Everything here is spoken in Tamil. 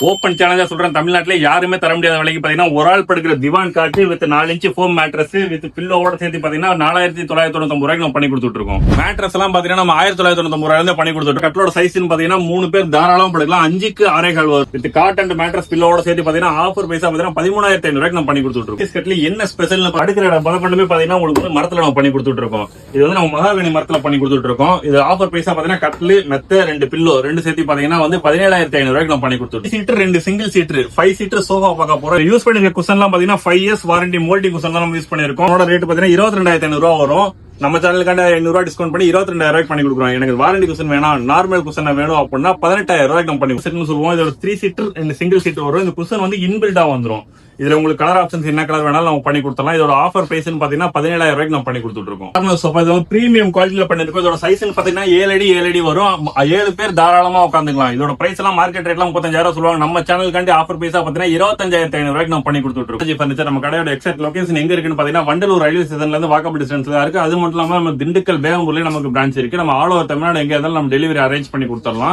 ஓப்பன் சேலஞ்சா சொல்றேன், தமிழ்நாட்டுல யாருமே தர முடியாத விலைக்கு பாத்தீங்கன்னா ஒரு ஆள் படுக்கிற divan cot with 4 inch foam mattress with பில்லோட சேர்த்து பாத்தீங்கன்னா 4999 ரூபாய்க்கு நம்ம பண்ணி கொடுத்துட்டு இருக்கோம். மேட்ரஸ் எல்லாம் பாத்தீங்கன்னா நம்ம 1999 ரூபாயில பண்ணி கொடுத்துட்டு. கட்டலோட சைஸ் பாத்தீங்கன்னா 3 பேர் தாராளமா படுக்கலாம். 5க்கு 6.25 வரும். வித் காட் அண்ட் மேட்ரஸ் பில்லோட சேர்த்து பாத்தீங்கன்னா ஆஃபர் பைசா பாத்தீங்கன்னா 13,500 ரூபாய்க்கு நம்ம பண்ணி கொடுத்துட்டு இருக்கோம். கட்ல என்ன ஸ்பெஷல் படுக்கிற இடம் பதப்பண்டுமே பாத்தீங்கன்னா உங்களுக்கு மரத்துல நம்ம பண்ணி கொடுத்துட்டு இருக்கோம். இது வந்து நம்ம மகாகனி மரத்துல பண்ணி கொடுத்துட்டு இருக்கோம். இது ஆஃபர் பைசா பாத்தீங்கன்னா கட்லு மெத்த 2 பில்லோ 2 சேர்த்து பாத்தீங்கன்னா வந்து 17,500 ரூபாய்க்கு நம்ம பண்ணி கொடுத்துட்டு. Seater 2 single seater 5 seater sofa பார்க்க போறோம். யூஸ் பண்ணிருக்க குஷன்லாம் பாத்தீங்கன்னா 5 இயர்ஸ் வாரண்டி மோல்டிங் குஷன் தான் நம்ம யூஸ் பண்ணிருக்கோம். அதோட ரேட் பாத்தீங்கன்னா 22,500 ரூபாய் வரும். நம்ம சேனலுக்காண்ட 500 ரூபாய் டிஸ்கவுண்ட் பண்ணி 22,000 ரூபாய்க்கு பண்ணி கொடுக்குறோம். எனக்கு வாரண்டி குஷன் வேணாம், நார்மல் குஷன் வேணும் அப்படின்னா 18,000 ரூபாய்க்கு நம்ம பண்ணி குஷன் சொல்லுவோம். இதோட 3 சீட்டர் இந்த சிங்கிள் சீட்டர் வரும். இந்த குஷன் வந்து இன்பில்டா வந்துரும். இதுல உங்களுக்கு கலர் ஆப்ஷன்ஸ் என்ன கலர் வேணாலும் நம்ம பண்ணி கொடுத்துடலாம். இதோட ஆஃபர் பிரைஸ் பாத்தீங்கன்னா 17,000 ரூபாய்க்கு நம்ம பண்ணி கொடுத்துட்டு இருக்கோம். நார்மல் சோஃபா இது வந்து பிரீமியம் குவாலிட்டியில பண்ணிருக்கோம். இதோட சைஸ் பாத்தீங்கன்னா 7 அடி வரும். 7 பேர் தாராளமா உட்காந்துக்கலாம். இதோட பிரைஸ் எல்லாம் மார்க்கெட் ரேட்லாம் 35,000 சொல்லுவாங்க. நம்ம சேனலுக்காண்டி ஆஃபர் பிரைஸா பாத்தீங்கன்னா 25,500 ரூபாய்க்கு நம்ம பண்ணி கொடுத்துட்டு இருக்கோம். ஃபர்னிச்சர் நம்ம கடையோட எக்ஸாக்ட் லொகேஷன் எங்க இருக்குன்னு பாத்தீங்கன்னா வண்டலூர் ரயில்வே ஸ்டேஷன்ல இருந்து வாக்கபிள் டிஸ்டன்ஸ்ல இருக்கு. அது மட்டும் இல்லாம நம்ம திண்டுக்கல் பேகம்பூர்லயே நமக்கு பிரான்ச் இருக்கு. நம்ம ஆல் ஓவர் தமிழ்நாடு எங்க இருந்தாலும் நம்ம டெலிவரி அரேஞ்ச் பண்ணி கொடுத்துடலாம்.